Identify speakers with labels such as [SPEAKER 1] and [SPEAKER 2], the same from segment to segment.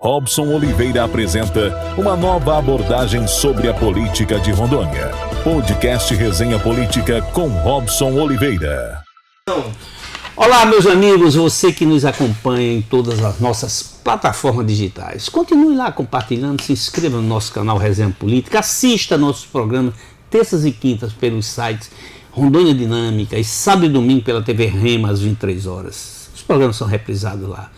[SPEAKER 1] Robson Oliveira apresenta uma nova abordagem sobre a política de Rondônia. Podcast Resenha Política com Robson Oliveira.
[SPEAKER 2] Olá, meus amigos, você que nos acompanha em todas as nossas plataformas digitais. Continue lá compartilhando, se inscreva no nosso canal Resenha Política, assista nossos programas terças e quintas pelos sites Rondônia Dinâmica e sábado e domingo pela TV Rema às 23 horas. Os programas são reprisados lá.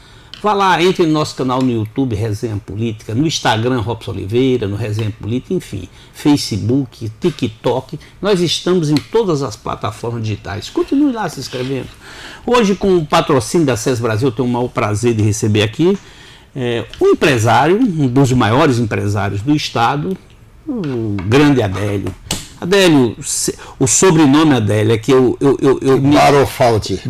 [SPEAKER 2] Vá lá, entre no nosso canal no YouTube, Resenha Política, no Instagram, Robson Oliveira, no Resenha Política, enfim, Facebook, TikTok. Nós estamos em todas as plataformas digitais. Continue lá se inscrevendo. Hoje, com o patrocínio da SES Brasil, eu tenho o maior prazer de receber aqui um empresário, um dos maiores empresários do estado, o grande Adélio. Adélio, o sobrenome Adélio é que eu
[SPEAKER 3] Barofaldi.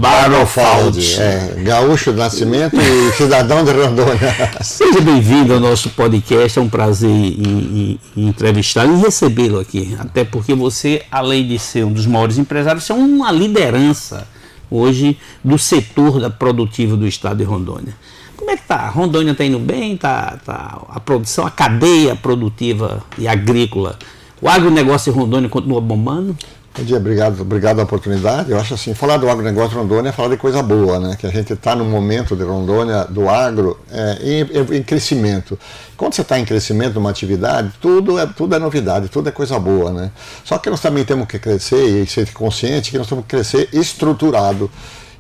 [SPEAKER 3] Gaúcho de nascimento e cidadão de Rondônia.
[SPEAKER 2] Seja bem-vindo ao nosso podcast, é um prazer em entrevistá-lo e recebê-lo aqui. Até porque você, além de ser um dos maiores empresários, você é uma liderança hoje do setor produtivo do estado de Rondônia. Como é que está? Rondônia está indo bem? Tá a produção, a cadeia produtiva e agrícola, o agronegócio de Rondônia continua bombando?
[SPEAKER 3] Bom dia, obrigado pela oportunidade. Eu acho assim, falar do agronegócio de Rondônia é falar de coisa boa, né? Que a gente está no momento de Rondônia, do agro, em crescimento. Quando você está em crescimento numa atividade, tudo é novidade, tudo é coisa boa, né? Só que nós também temos que crescer e ser consciente que nós temos que crescer estruturado.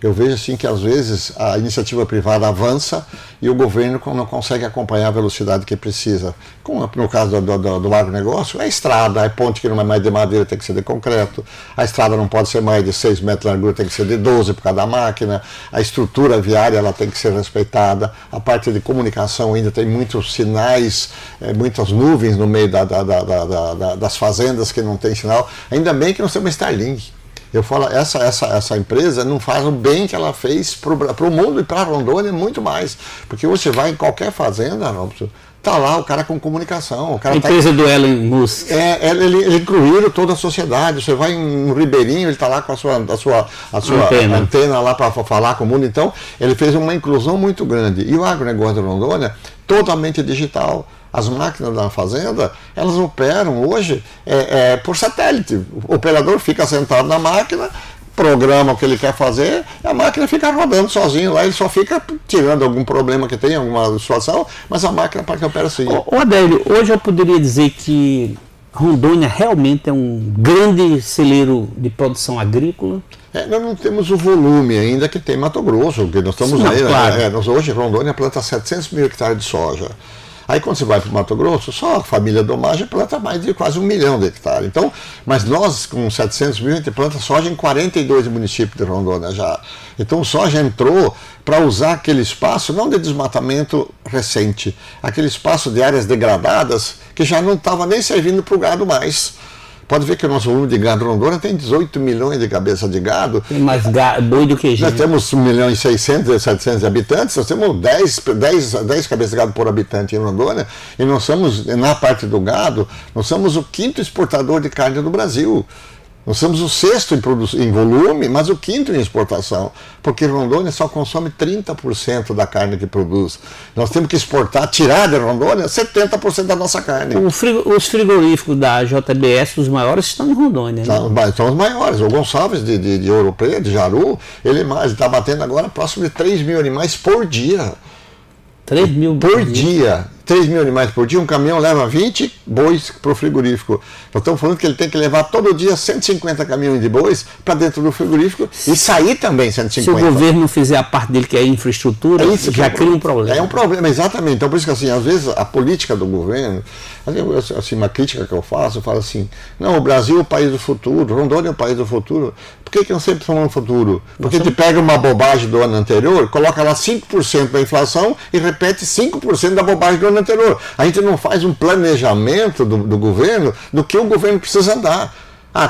[SPEAKER 3] Eu vejo assim que às vezes a iniciativa privada avança e o governo não consegue acompanhar a velocidade que precisa. Como no caso do agronegócio, é estrada, é ponte que não é mais de madeira, tem que ser de concreto, a estrada não pode ser mais de 6 metros de largura, tem que ser de 12 por causa da máquina, a estrutura viária ela tem que ser respeitada, a parte de comunicação ainda tem muitos sinais, muitas nuvens no meio das fazendas que não tem sinal, ainda bem que nós temos Starlink. Eu falo, essa empresa não faz o bem que ela fez para o mundo e para a Rondônia muito mais. Porque você vai em qualquer fazenda, Robson, tá lá o cara com comunicação. O cara
[SPEAKER 2] a empresa do Elon Musk.
[SPEAKER 3] Ele incluíram toda a sociedade. Você vai em Ribeirinho, ele está lá com a sua antena lá para falar com o mundo. Então, ele fez uma inclusão muito grande. E o agronegócio de Rondônia, totalmente digital. As máquinas da fazenda, elas operam hoje por satélite. O operador fica sentado na máquina, programa o que ele quer fazer, a máquina fica rodando sozinho lá, ele só fica tirando algum problema que tem, alguma situação, mas a máquina para que opera assim.
[SPEAKER 2] Ô Adélio, hoje eu poderia dizer que Rondônia realmente é um grande celeiro de produção agrícola?
[SPEAKER 3] Nós não temos o volume ainda que tem Mato Grosso, que nós estamos aí. Claro. Hoje Rondônia planta 700 mil hectares de soja. Aí quando você vai para o Mato Grosso, só a família Domagem planta mais de quase 1 milhão de hectares. Então, mas nós com 700 mil, a gente planta soja em 42 municípios de Rondônia já. Então o soja entrou para usar aquele espaço, não de desmatamento recente, aquele espaço de áreas degradadas que já não estava nem servindo para o gado mais. Pode ver que o nosso volume de gado Rondônia tem 18 milhões de cabeças de gado.
[SPEAKER 2] Tem mais boi do que gente.
[SPEAKER 3] Nós temos 1 milhão e 600, 700 habitantes, nós temos 10 cabeças de gado por habitante em Rondônia, e nós somos, na parte do gado, nós somos o 5º exportador de carne do Brasil. Nós somos o 6º em volume, mas o 5º em exportação, porque Rondônia só consome 30% da carne que produz. Nós temos que exportar, tirar de Rondônia 70% da nossa carne.
[SPEAKER 2] Os frigoríficos da JBS, os maiores, estão em Rondônia, né?
[SPEAKER 3] São os maiores. O Gonçalves de Ouro Preto, de Jaru, ele está batendo agora próximo de 3 mil animais por dia.
[SPEAKER 2] 3 mil
[SPEAKER 3] por dia. 3 mil animais por dia, um caminhão leva 20 bois para o frigorífico. Nós estamos falando que ele tem que levar todo dia 150 caminhões de bois para dentro do frigorífico e sair também 150.
[SPEAKER 2] Se o governo não fizer a parte dele, que é a infraestrutura, já cria um problema.
[SPEAKER 3] É um problema, exatamente. Então, por isso que, assim, às vezes a política do governo, assim, uma crítica que eu falo assim, não, o Brasil é o país do futuro, Rondônia é o país do futuro. Por que eu sempre falo no futuro? Porque a gente pega uma bobagem do ano anterior, coloca lá 5% da inflação e repete 5% da bobagem do ano anterior. A gente não faz um planejamento do governo do que o governo precisa andar.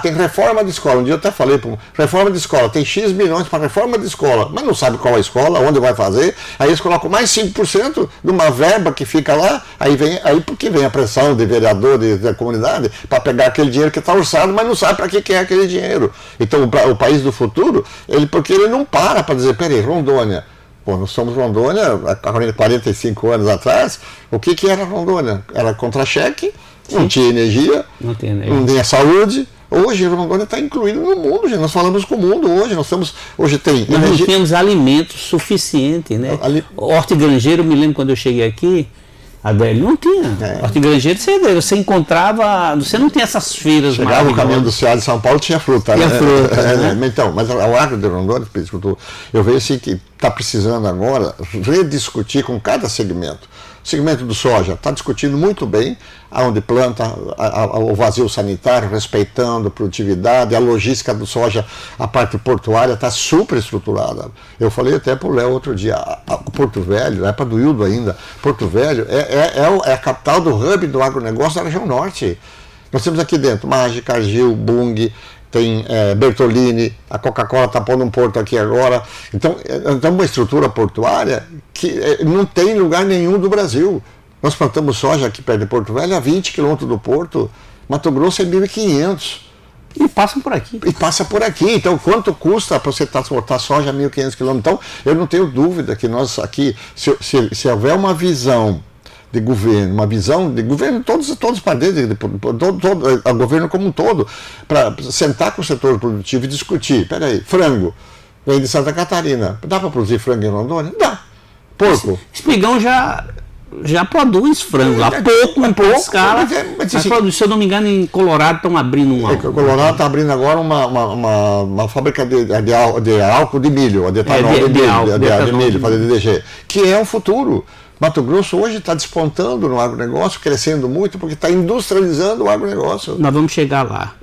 [SPEAKER 3] Tem reforma de escola. Um dia eu até falei, reforma de escola, tem X milhões para reforma de escola, mas não sabe qual é a escola, onde vai fazer, aí eles colocam mais 5% de uma verba que fica lá, aí porque vem a pressão de vereador da comunidade para pegar aquele dinheiro que está orçado, mas não sabe para que é aquele dinheiro. Então o país do futuro, porque ele não para dizer, peraí, Rondônia, Pô, nós somos Rondônia, há 45 anos atrás, o que era Rondônia? Era contra-cheque, não tinha energia, não tinha saúde. Hoje Rondônia está incluído no mundo, gente. Nós falamos com o mundo hoje, hoje tem
[SPEAKER 2] nós não temos alimentos suficientes, né? Hortigranjeiro, eu me lembro quando eu cheguei aqui, Adélio, não tinha. Hortigranjeiro, você encontrava, você não tem essas feiras maravilhosas.
[SPEAKER 3] Chegava o caminho do Ceará de São Paulo, tinha fruta.
[SPEAKER 2] Tinha fruta, né?
[SPEAKER 3] Então, mas o agro de Rondônia, eu vejo assim que está precisando agora rediscutir com cada segmento. O segmento do soja está discutindo muito bem aonde planta, o vazio sanitário, respeitando a produtividade, a logística do soja, a parte portuária está super estruturada. Eu falei até para o Léo outro dia, Porto Velho, é para do Hildo ainda, Porto Velho é a capital do hub do agronegócio da região norte. Nós temos aqui dentro Mágica, Cargill, Bung, tem Bertolini, a Coca-Cola está pondo um porto aqui agora. Então, uma estrutura portuária que não tem em lugar nenhum do Brasil. Nós plantamos soja aqui perto de Porto Velho, a 20 quilômetros do porto. Mato Grosso é 1.500.
[SPEAKER 2] E passam por aqui.
[SPEAKER 3] E passa por aqui. Então, quanto custa para você transportar soja a 1.500 quilômetros? Então, eu não tenho dúvida que nós aqui, se houver uma visão de governo, todos para dentro, o governo como um todo, para sentar com o setor produtivo e discutir. Peraí, frango, vem de Santa Catarina, dá para produzir frango em Rondônia? Dá. Porco.
[SPEAKER 2] Espigão já produz frango lá, pouco, em pouca escala, mas produz, se eu não me engano, em Colorado estão abrindo uma...
[SPEAKER 3] Colorado está abrindo agora uma fábrica de álcool de milho, de etanol de milho, fazer DDG, que é o futuro. Mato Grosso hoje está despontando no agronegócio, crescendo muito, porque está industrializando o agronegócio.
[SPEAKER 2] Nós vamos chegar lá.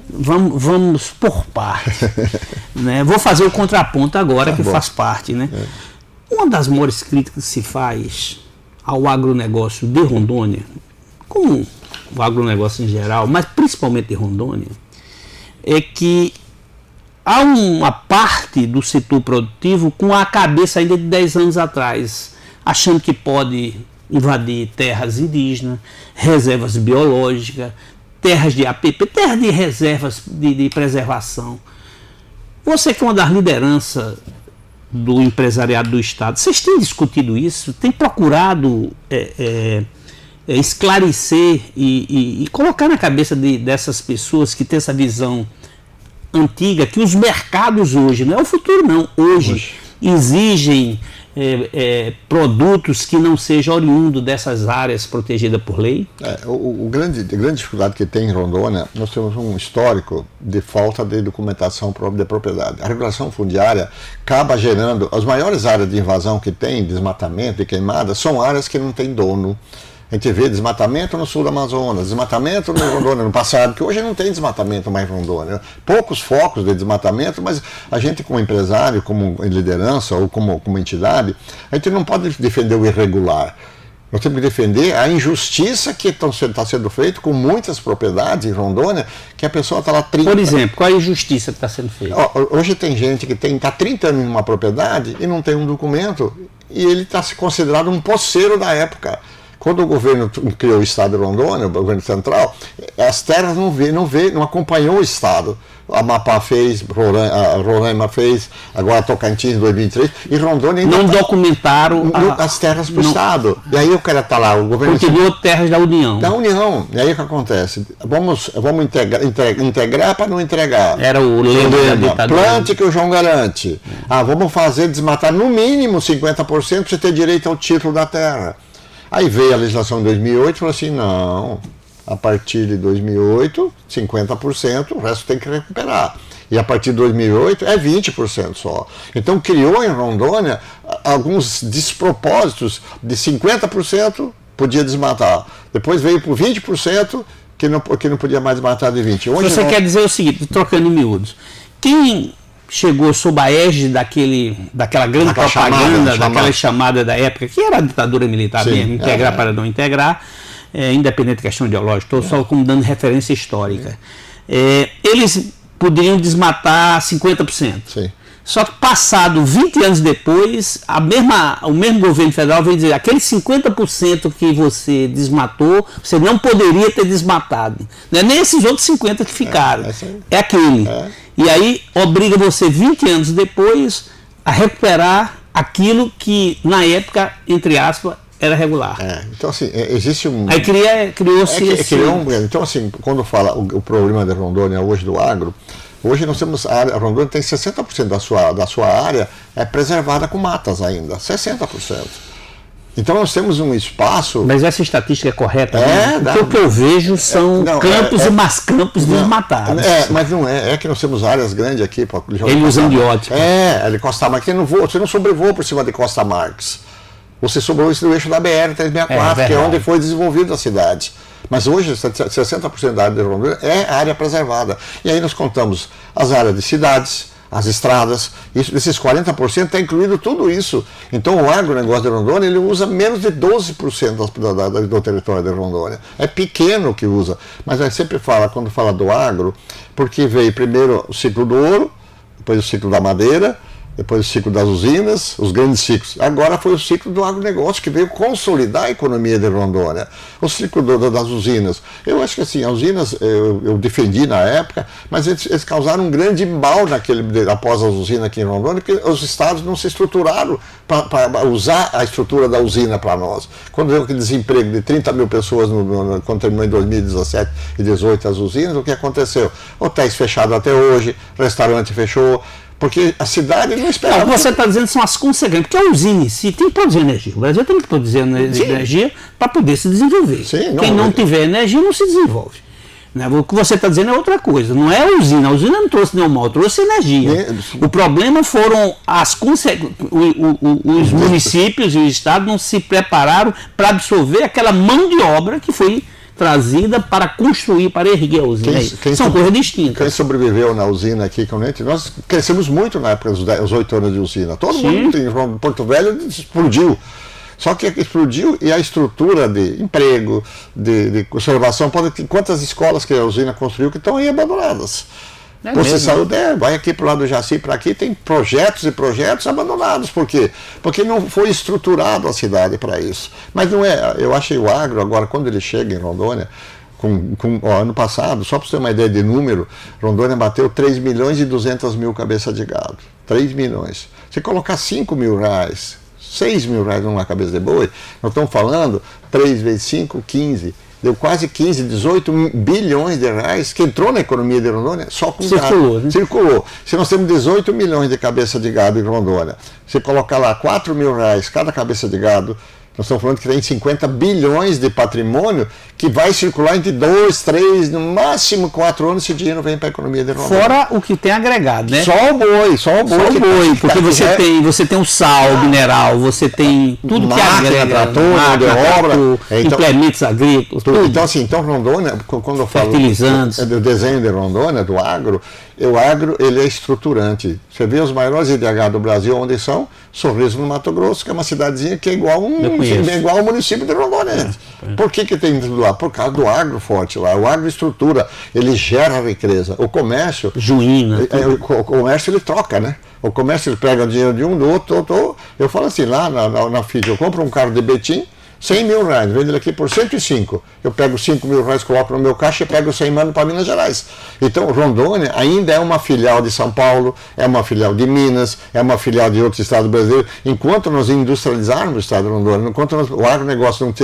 [SPEAKER 2] Vamos por partes. Né? Vou fazer o contraponto agora, que faz parte. Né? Uma das maiores críticas que se faz ao agronegócio de Rondônia, como o agronegócio em geral, mas principalmente de Rondônia, é que há uma parte do setor produtivo com a cabeça ainda de 10 anos atrás, achando que pode invadir terras indígenas, reservas biológicas, terras de APP, terras de reservas de preservação. Você que é uma das lideranças do empresariado do Estado, vocês têm discutido isso? Têm procurado esclarecer e colocar na cabeça dessas pessoas que têm essa visão antiga, que os mercados hoje, não é o futuro não, hoje exigem produtos que não sejam oriundos dessas áreas protegidas por lei?
[SPEAKER 3] A grande dificuldade que tem em Rondônia, nós temos um histórico de falta de documentação própria de propriedade. A regulação fundiária acaba gerando, as maiores áreas de invasão que tem, desmatamento e queimada, são áreas que não têm dono. A gente vê desmatamento no sul do Amazonas, desmatamento no Rondônia no passado, que hoje não tem desmatamento mais em Rondônia. Poucos focos de desmatamento, mas a gente como empresário, como liderança ou como entidade, a gente não pode defender o irregular. Nós temos que defender a injustiça que está sendo feita com muitas propriedades em Rondônia, que a pessoa está lá 30...
[SPEAKER 2] Por exemplo, qual é a injustiça que está sendo feita?
[SPEAKER 3] Hoje tem gente que está 30 anos em uma propriedade e não tem um documento, e ele está se considerado um posseiro da época. Quando o governo criou o Estado de Rondônia, o governo central, as terras não acompanhou o Estado. A Amapá fez, a Roraima fez, agora Tocantins em 2003, e Rondônia ainda
[SPEAKER 2] não documentaram
[SPEAKER 3] as terras para o Estado. E aí o cara está lá, o governo...
[SPEAKER 2] Continuou terras da União.
[SPEAKER 3] Da União. E aí o que acontece? Vamos integrar para não entregar.
[SPEAKER 2] Era o lema da ditadura.
[SPEAKER 3] Plante que o João garante. Vamos desmatar no mínimo 50% para você ter direito ao título da terra. Aí veio a legislação em 2008 e falou assim, não, a partir de 2008, 50%, o resto tem que recuperar. E a partir de 2008 é 20% só. Então criou em Rondônia alguns despropósitos de 50% podia desmatar. Depois veio para 20% que não podia mais desmatar de 20%.
[SPEAKER 2] Hoje você quer dizer o seguinte, trocando em miúdos, quem chegou sob a égide daquela grande propaganda, daquela chamada da época, que era a ditadura militar mesmo, integrar para não integrar, independente da questão ideológica, estou só como dando referência histórica. Eles poderiam desmatar 50%.
[SPEAKER 3] Sim.
[SPEAKER 2] Só que passado 20 anos depois, o mesmo governo federal vem dizer, aqueles 50% que você desmatou, você não poderia ter desmatado. Não é nem esses outros 50% que ficaram, é aquele. E aí obriga você 20 anos depois a recuperar aquilo que, na época, entre aspas, era regular.
[SPEAKER 3] Então, assim, existe um...
[SPEAKER 2] Aí criou-se
[SPEAKER 3] então, assim, quando fala o problema de Rondônia hoje do agro, hoje nós temos a Rondônia tem 60% da sua área preservada com matas ainda, 60%. Então nós temos um espaço...
[SPEAKER 2] Mas essa estatística é correta? Porque o que eu vejo são campos e mais campos desmatados.
[SPEAKER 3] Mas não é. É que nós temos áreas grandes aqui.
[SPEAKER 2] Ele usa anbiótico.
[SPEAKER 3] De Costa Marques. Você não sobrevoa por cima de Costa Marques. Você sobrevoa no eixo da BR-364, que é onde foi desenvolvida a cidade. Mas hoje, 60% da área de Rondônia é área preservada. E aí nós contamos as áreas de cidades, as estradas, esses 40% está incluído tudo isso. Então o agronegócio de Rondônia ele usa menos de 12% do território de Rondônia. É pequeno o que usa. Mas a gente sempre fala, quando fala do agro, porque veio primeiro o ciclo do ouro, depois o ciclo da madeira, depois o ciclo das usinas, os grandes ciclos. Agora foi o ciclo do agronegócio que veio consolidar a economia de Rondônia. O ciclo das usinas. Eu acho que assim, as usinas eu defendi na época, mas eles causaram um grande mal após as usinas aqui em Rondônia, porque os estados não se estruturaram para usar a estrutura da usina para nós. Quando veio aquele desemprego de 30 mil pessoas quando terminou em 2017 e 2018 as usinas, o que aconteceu? Hotéis fechados até hoje, restaurante fechou, porque a cidade não esperava.
[SPEAKER 2] Você está dizendo que são as consequências, porque a usina em si tem que produzir energia. O Brasil tem que produzir energia para poder se desenvolver. Quem não tiver energia não se desenvolve. O que você está dizendo é outra coisa. Não é a usina não trouxe nenhum mal, trouxe energia. O problema foram as consequências. Os municípios e o Estado não se prepararam para absorver aquela mão de obra que foi trazida para construir, para erguer a usina. São coisas distintas.
[SPEAKER 3] Quem sobreviveu na usina aqui, nós crescemos muito na época dos 8 anos de usina. Todo mundo em Porto Velho explodiu. Só que explodiu e a estrutura de emprego, de conservação, quantas escolas que a usina construiu que estão aí abandonadas. Você saiu, vai aqui para o lado do Jaci, para aqui, tem projetos e projetos abandonados. Por quê? Porque não foi estruturado a cidade para isso. Mas não é, eu achei o agro, agora, quando ele chega em Rondônia, ano passado, só para você ter uma ideia de número, Rondônia bateu 3 milhões e 200 mil cabeças de gado. 3 milhões. Se colocar 5 mil reais, 6 mil reais numa cabeça de boi, nós estamos falando 3 vezes 5, 15. Deu quase 15, 18 bilhões de reais que entrou na economia de Rondônia só com
[SPEAKER 2] circulou,
[SPEAKER 3] gado. Circulou. Se nós temos 18 milhões de cabeça de gado em Rondônia, você colocar lá 4 mil reais cada cabeça de gado, nós estamos falando que tem 50 bilhões de patrimônio que vai circular entre 2, 3, no máximo 4 anos, esse dinheiro vem para a economia de Rondônia.
[SPEAKER 2] Fora o que tem agregado, né?
[SPEAKER 3] Só o boi.
[SPEAKER 2] Porque você tem o sal, o mineral, você tem tudo que agrega.
[SPEAKER 3] Trator, mão de obra,
[SPEAKER 2] implementos agrícolas, tudo.
[SPEAKER 3] Então, assim, Rondônia, quando eu falo do desenho de Rondônia, do agro, o agro ele é estruturante. Você vê os maiores IDH do Brasil, onde são? Sorriso, no Mato Grosso, que é uma cidadezinha que é igual ao município de Rondônia. Por que tem tudo lá? Por causa do agro forte lá. O agro estrutura, ele gera riqueza. O comércio... O comércio ele troca, né? O comércio ele pega o dinheiro de um, do outro. Eu falo assim, lá na FIT, eu compro um carro de Betim, 100 mil reais, vendo ele aqui por 105. Eu pego 5 mil reais, coloco no meu caixa e pego 100 mano para Minas Gerais. Então, Rondônia ainda é uma filial de São Paulo, é uma filial de Minas, é uma filial de outros estados brasileiros. Enquanto nós industrializarmos o estado de Rondônia, enquanto o agronegócio não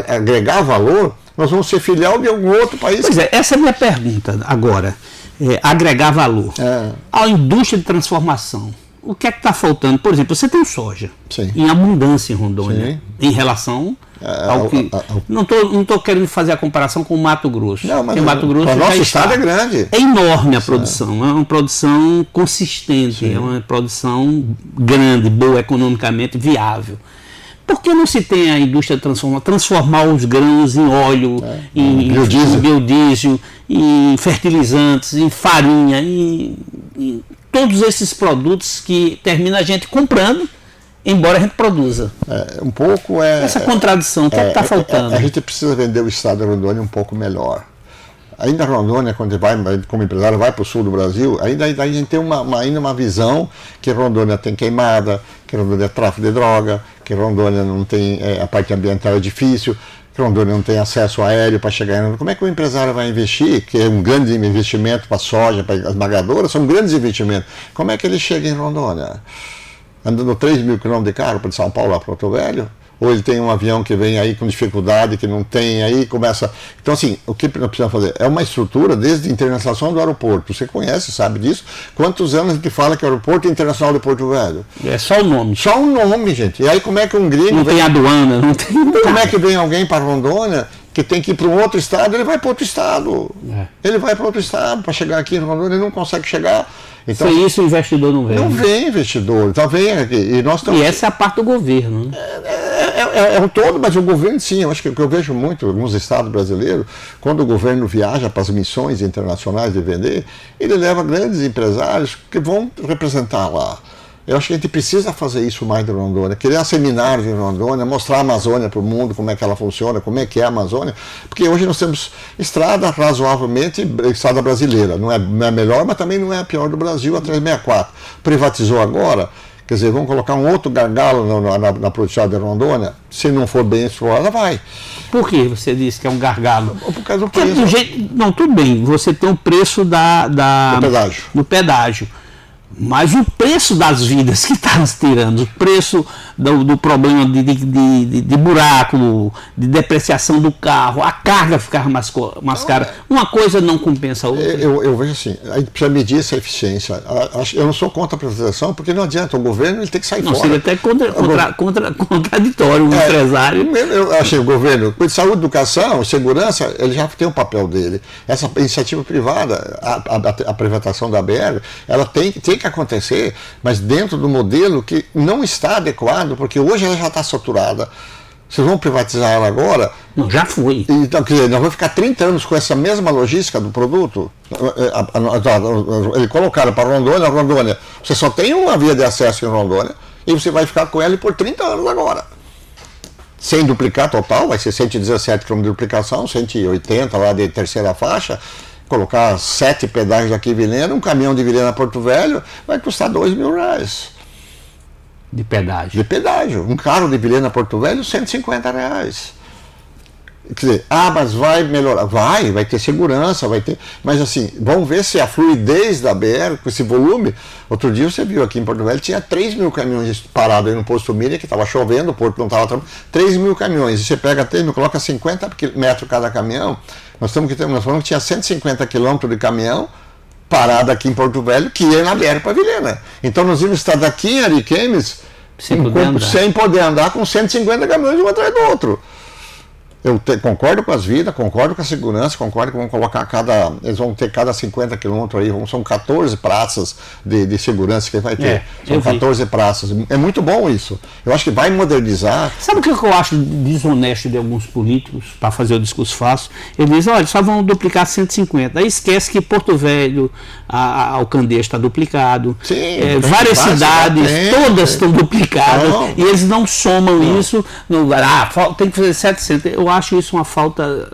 [SPEAKER 3] agregar valor, nós vamos ser filial de algum outro país.
[SPEAKER 2] Pois é, essa é a minha pergunta agora. Agregar valor. A indústria de transformação. O que é que está faltando? Por exemplo, você tem soja em abundância em Rondônia, em relação ao que... Não estou querendo fazer a comparação com o Mato Grosso.
[SPEAKER 3] Não, mas
[SPEAKER 2] o Mato Grosso
[SPEAKER 3] o nosso estado é grande.
[SPEAKER 2] É enorme a produção, é uma produção consistente, é uma produção grande, boa, economicamente viável. Por que não se tem a indústria de transformar os grãos em óleo, em biodiesel, em fertilizantes, em farinha, em todos esses produtos que termina a gente comprando, embora a gente produza. Essa contradição, o que está faltando?
[SPEAKER 3] A gente precisa vender o estado de Rondônia um pouco melhor. Ainda Rondônia, quando vai, como empresário, vai para o sul do Brasil, ainda a gente tem ainda uma visão que Rondônia tem queimada, que Rondônia é tráfico de droga, que Rondônia não tem, a parte ambiental é difícil, que Rondônia não tem acesso aéreo para chegar em... Como é que o empresário vai investir, que é um grande investimento para a soja, para as esmagadoras, são grandes investimentos. Como é que ele chega em Rondônia? andando 3 mil quilômetros de carro para de São Paulo a Porto Velho? Ou ele tem um avião que vem aí com dificuldade, que não tem, aí começa... Então, assim, o que nós precisamos fazer? É uma estrutura desde a internacionalização do aeroporto. Você conhece, sabe disso? Quantos anos a gente fala que é o aeroporto internacional de Porto Velho?
[SPEAKER 2] É só o nome.
[SPEAKER 3] Só o nome, gente. E aí como é que um gringo...
[SPEAKER 2] Não tem aduana, não tem...
[SPEAKER 3] Como é que vem alguém para Rondônia que tem que ir para um outro estado? Ele vai para outro estado. Ele vai para outro estado. Para chegar aqui em Rondônia, ele não consegue chegar. Então,
[SPEAKER 2] foi isso, o investidor não vem.
[SPEAKER 3] Não vem investidor. Então vem aqui.
[SPEAKER 2] E essa é a parte do governo, né?
[SPEAKER 3] É um todo, mas o governo sim, eu acho que o que eu vejo muito em alguns estados brasileiros, quando o governo viaja para as missões internacionais de vender, ele leva grandes empresários que vão representar lá. Eu acho que a gente precisa fazer isso mais de Rondônia, criar seminários em Rondônia, mostrar a Amazônia para o mundo, como é que ela funciona, como é que é a Amazônia, porque hoje nós temos estrada razoavelmente, estrada brasileira, não é melhor, mas também não é a pior do Brasil, a 364. Privatizou agora, quer dizer, vamos colocar um outro gargalo na produção de Rondônia, se não for bem explorada, vai.
[SPEAKER 2] Por que você disse que é um gargalo?
[SPEAKER 3] Por causa do preço.
[SPEAKER 2] Não, tudo bem, você tem o preço do pedágio. Mas o preço das vidas que está nos tirando, o preço do problema de buraco, de depreciação do carro, a carga ficar mais cara, uma coisa não compensa a outra.
[SPEAKER 3] Eu vejo assim, a gente precisa medir essa eficiência. Eu não sou contra a privatização, porque não adianta, o governo ele tem que sair fora.
[SPEAKER 2] Seria até contraditório, empresário.
[SPEAKER 3] Eu achei o governo, com saúde, educação, segurança, ele já tem o papel dele. Essa iniciativa privada, a privatização da BR, ela tem que acontecer, mas dentro do modelo que não está adequado, porque hoje ela já está saturada. Vocês vão privatizar ela agora?
[SPEAKER 2] Não, já foi.
[SPEAKER 3] Então, quer dizer, nós vamos ficar 30 anos com essa mesma logística do produto? Eles colocaram para Rondônia, você só tem uma via de acesso em Rondônia, e você vai ficar com ela por 30 anos agora. Sem duplicar total, vai ser 117 km de duplicação, 180 lá de terceira faixa. Colocar 7 pedágios aqui em Vilhena, um caminhão de Vilhena a Porto Velho, vai custar R$2.000.
[SPEAKER 2] De pedágio.
[SPEAKER 3] De pedágio. Um carro de Vilhena a Porto Velho, R$150. Quer dizer, mas vai melhorar. Vai ter segurança, vai ter. Mas assim, vamos ver se a fluidez da BR, com esse volume. Outro dia você viu aqui em Porto Velho, tinha 3 mil caminhões parados aí no posto Miriam, que estava chovendo, o porto não estava trabalhando. 3 mil caminhões. E você pega 3 mil, coloca 50 metros cada caminhão. Nós falamos que tinha 150 quilômetros de caminhão parado aqui em Porto Velho, que ia na BR para Vilhena. Então nós íamos estar daqui em Ariquemes sem poder andar com 150 caminhões um atrás do outro. Eu concordo com as vidas, concordo com a segurança, concordo que vão colocar eles vão ter cada 50 quilômetros aí, são 14 praças de segurança que vai ter. São 14 praças. É muito bom isso. Eu acho que vai modernizar.
[SPEAKER 2] Sabe o que eu acho desonesto de alguns políticos, para fazer o discurso fácil? Eles dizem, olha, só vão duplicar 150. Aí esquece que Porto Velho, Alcandeias está duplicado.
[SPEAKER 3] Sim,
[SPEAKER 2] várias cidades, todas estão duplicadas. E eles não somam isso. Tem que fazer 700. Eu acho isso uma falta.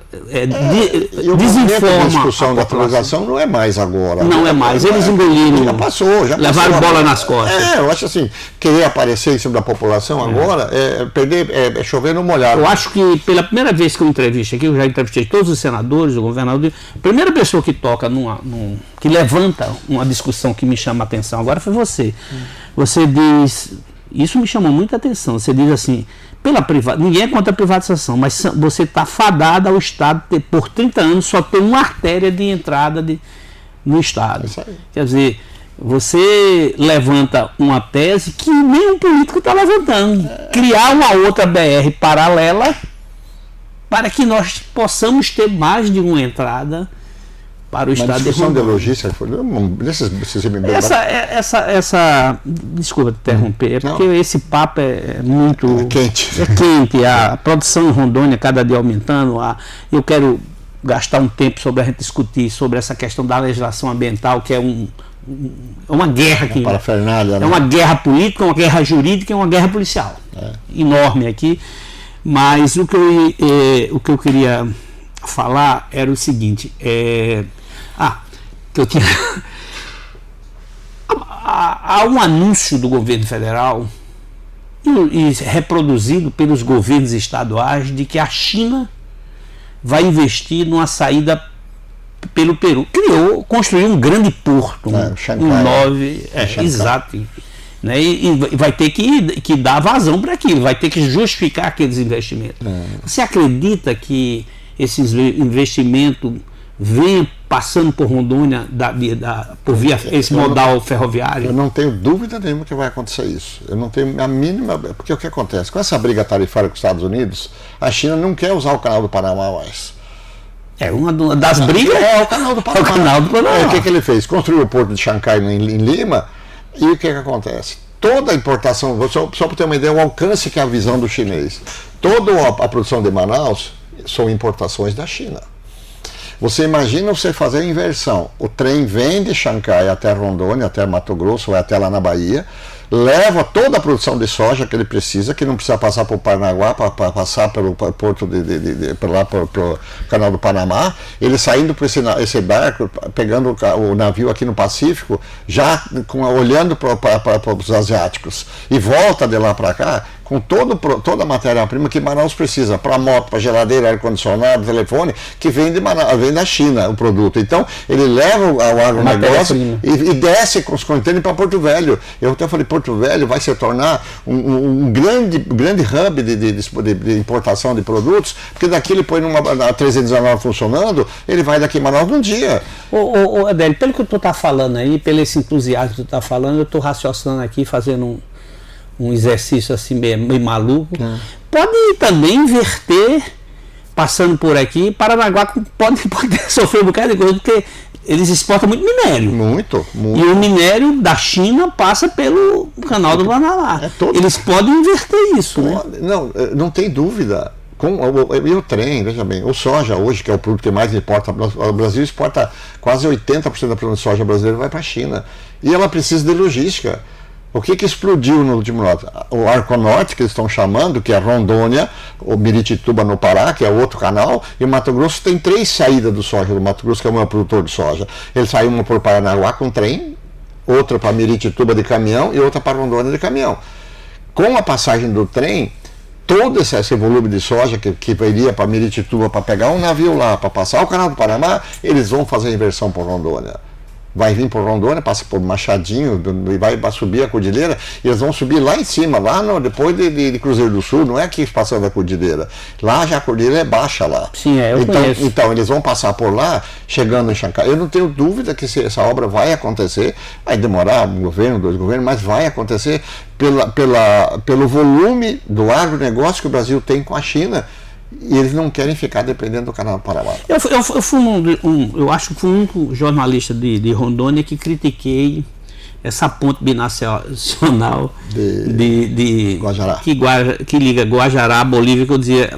[SPEAKER 2] Desinforma.
[SPEAKER 3] A discussão da atualização não é mais agora.
[SPEAKER 2] Não é mais. Eles engoliram.
[SPEAKER 3] Já passou.
[SPEAKER 2] Levaram bola nas costas.
[SPEAKER 3] Eu acho assim, querer aparecer em cima da população agora é chover no molhado.
[SPEAKER 2] Eu acho que pela primeira vez que eu entrevisto aqui, eu já entrevistei todos os senadores, o governador. A primeira pessoa que toca que levanta uma discussão que me chama a atenção agora foi você. Você diz. Isso me chamou muita atenção. Você diz assim. Ninguém é contra a privatização, mas você está fadado ao Estado por 30 anos só ter uma artéria de entrada no Estado. Quer dizer, você levanta uma tese que nenhum político está levantando. Criar uma outra BR paralela para que nós possamos ter mais de uma entrada para o Estado de Rondônia.
[SPEAKER 3] De logística,
[SPEAKER 2] desculpa te interromper, porque esse papo é muito
[SPEAKER 3] quente.
[SPEAKER 2] É quente, a produção em Rondônia cada dia aumentando. Eu quero gastar um tempo sobre a gente discutir sobre essa questão da legislação ambiental, que é uma guerra aqui. É uma guerra política, uma guerra jurídica e uma guerra policial. Enorme aqui. Mas o que eu queria falar era o seguinte, que eu tinha há um anúncio do governo federal e reproduzido pelos governos estaduais de que a China vai investir numa saída pelo Peru. Construiu um grande porto,
[SPEAKER 3] Shanghai.
[SPEAKER 2] Exato. né? E vai ter que dar vazão para aquilo, vai ter que justificar aqueles investimentos. Você acredita que esses investimentos vem passando por Rondônia por via esse modal ferroviário?
[SPEAKER 3] Eu não tenho dúvida nenhuma que vai acontecer isso. Eu não tenho a mínima. Porque o que acontece? Com essa briga tarifária com os Estados Unidos, a China não quer usar o canal do Panamá mais.
[SPEAKER 2] Uma das brigas
[SPEAKER 3] é o canal do Panamá.
[SPEAKER 2] É o canal do Panamá.
[SPEAKER 3] O que ele fez? Construiu o porto de Xangai em Lima, e o que acontece? Toda a importação, só para ter uma ideia, o alcance que é a visão do chinês. Toda a produção de Manaus são importações da China. Você imagina você fazer a inversão. O trem vem de Xangai até Rondônia, até Mato Grosso, ou até lá na Bahia, leva toda a produção de soja que ele precisa, que não precisa passar por Paranaguá, para passar pelo porto pelo canal do Panamá, ele saindo por esse barco, pegando o navio aqui no Pacífico, já olhando para os asiáticos, e volta de lá para cá, com toda a matéria-prima que Manaus precisa, para moto, para geladeira, ar-condicionado, telefone, que vem da China, o produto. Então, ele leva o agronegócio e desce com os contêineres para Porto Velho. Eu até falei, Porto Velho vai se tornar um grande hub de importação de produtos, porque daqui ele põe na 319 funcionando, ele vai daqui em Manaus num dia.
[SPEAKER 2] Ô Adélio, pelo que tu está falando aí, pelo esse entusiasmo que tu está falando, eu estou raciocinando aqui, fazendo um exercício assim meio maluco. Pode também inverter, passando por aqui, Paranaguá pode sofrer um bocado de coisa, porque eles exportam muito minério.
[SPEAKER 3] Muito.
[SPEAKER 2] E o minério da China passa pelo canal do Panamá. Eles podem inverter isso, né?
[SPEAKER 3] Não tem dúvida. E o trem, veja bem, o soja hoje, que é o produto que mais importa, o Brasil exporta quase 80% da produção de soja brasileira vai para a China. E ela precisa de logística. O que explodiu no último ano? O Arco Norte, que eles estão chamando, que é Rondônia, o Miritituba no Pará, que é outro canal, e o Mato Grosso tem 3 saídas do soja do Mato Grosso, que é o maior produtor de soja. Ele saiu uma por Paranaguá com trem, outra para Miritituba de caminhão e outra para Rondônia de caminhão. Com a passagem do trem, todo esse volume de soja que iria para Miritituba para pegar um navio lá, para passar o canal do Panamá, eles vão fazer a inversão por Rondônia. Vai vir por Rondônia, passa por Machadinho, e vai subir a cordilheira, e eles vão subir lá em cima, depois de Cruzeiro do Sul, não é aqui passando a cordilheira. Lá já a cordilheira é baixa lá.
[SPEAKER 2] Sim, eu conheço.
[SPEAKER 3] Então, eles vão passar por lá, chegando em Xangai. Eu não tenho dúvida que essa obra vai acontecer, vai demorar um governo, 2 governos, mas vai acontecer pelo volume do agronegócio que o Brasil tem com a China. E eles não querem ficar dependendo do canal do Paraná.
[SPEAKER 2] Eu acho que fui um único jornalista de Rondônia que critiquei essa ponte binacional de
[SPEAKER 3] Guajará.
[SPEAKER 2] Que liga Guajará à Bolívia, que eu dizia,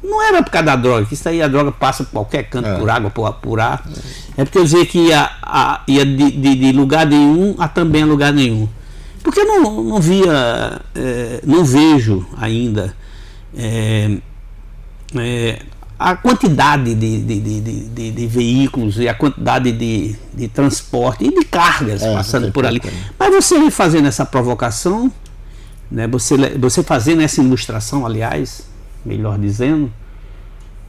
[SPEAKER 2] não era por causa da droga, que isso aí a droga passa por qualquer canto, por água, por ar. É porque eu dizia que ia de lugar nenhum a também a lugar nenhum. Porque eu não via, não vejo ainda a quantidade de veículos e a quantidade de transporte e de cargas passando por ali. Mas você fazendo essa provocação, né, você fazendo essa ilustração, aliás, melhor dizendo,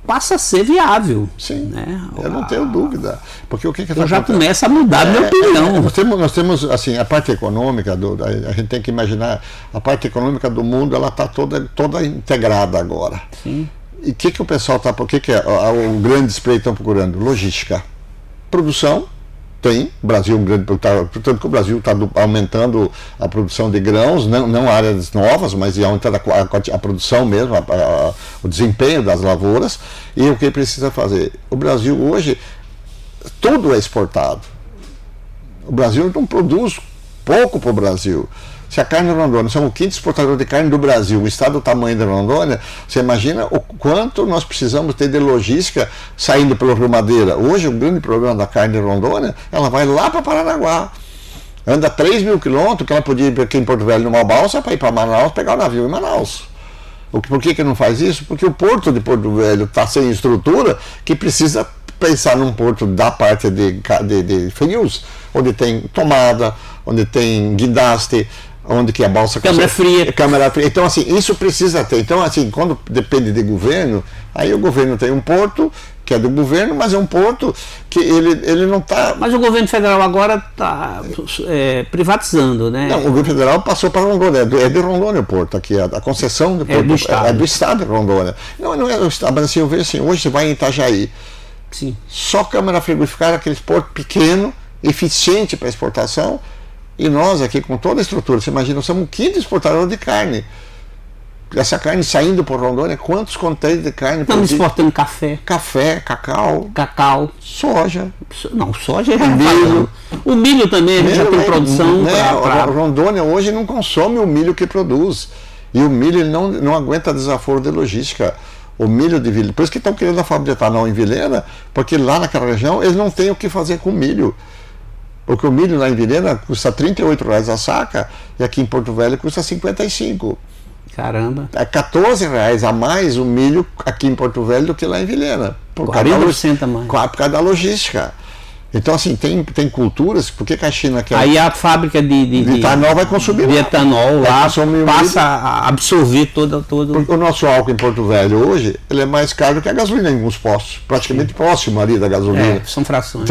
[SPEAKER 2] passa a ser viável.
[SPEAKER 3] Sim,
[SPEAKER 2] né?
[SPEAKER 3] Eu não tenho dúvida. Porque o que
[SPEAKER 2] eu já começo a mudar a minha opinião.
[SPEAKER 3] Nós temos assim, a parte econômica, a gente tem que imaginar, a parte econômica do mundo, ela está toda integrada agora.
[SPEAKER 2] Sim.
[SPEAKER 3] E o que o pessoal está, o o grande display estão procurando? Logística. Produção. Tem, o Brasil, portanto que o Brasil está aumentando a produção de grãos, não áreas novas, mas aumentando a produção mesmo, o desempenho das lavouras. E o que precisa fazer? O Brasil hoje, tudo é exportado. O Brasil não produz pouco para o Brasil. Se a carne de Rondônia, somos o 5º exportador de carne do Brasil, o estado do tamanho de Rondônia, você imagina o quanto nós precisamos ter de logística saindo pelo Rio Madeira. Hoje, o grande problema da carne de Rondônia, ela vai lá para Paranaguá. Anda 3.000 quilômetros, que ela podia ir aqui em Porto Velho numa balsa para ir para Manaus, pegar o navio em Manaus. Por que não faz isso? Porque o porto de Porto Velho está sem estrutura, que precisa pensar num porto da parte de frios, onde tem tomada, onde tem guindaste, onde que a balsa...
[SPEAKER 2] Câmara fria.
[SPEAKER 3] Então, assim, isso precisa ter. Então, assim, quando depende de governo, aí o governo tem um porto, que é do governo, mas é um porto que ele não está...
[SPEAKER 2] Mas o governo federal agora está privatizando, né?
[SPEAKER 3] Não, o governo federal passou para Rondônia, é de Rondônia o porto aqui, a concessão do porto
[SPEAKER 2] é
[SPEAKER 3] do estado de Rondônia. Não é do estado, mas assim, eu vejo assim, hoje você vai em Itajaí,
[SPEAKER 2] sim,
[SPEAKER 3] só câmara frigorífica, aqueles portos pequeno, eficiente para exportação, e nós aqui com toda a estrutura, você imagina, nós somos o quinto exportador de carne. Essa carne saindo por Rondônia, quantos contêineres de carne?
[SPEAKER 2] Estamos exportando café.
[SPEAKER 3] Café, cacau, soja.
[SPEAKER 2] Não, soja é
[SPEAKER 3] milho.
[SPEAKER 2] O milho também, a gente já tem produção.
[SPEAKER 3] Rondônia hoje não consome o milho que produz. E o milho ele não aguenta desaforo de logística. O milho de Vilhena. Por isso que estão querendo a fábrica de etanol em Vilhena, porque lá naquela região eles não têm o que fazer com o milho. Porque o milho lá em Vilhena custa R$38 a saca e aqui em Porto Velho custa R$55.
[SPEAKER 2] Caramba.
[SPEAKER 3] É R$14 a mais o milho aqui em Porto Velho do que lá em Vilhena. Por
[SPEAKER 2] 40% a mais.
[SPEAKER 3] Por causa da logística. Então, assim, tem culturas, por que a China quer...
[SPEAKER 2] Aí a fábrica de
[SPEAKER 3] etanol vai consumir
[SPEAKER 2] de etanol lá, passa a absorver todo...
[SPEAKER 3] O nosso álcool em Porto Velho hoje, ele é mais caro que a gasolina em alguns postos, praticamente próximo ali da gasolina.
[SPEAKER 2] São frações.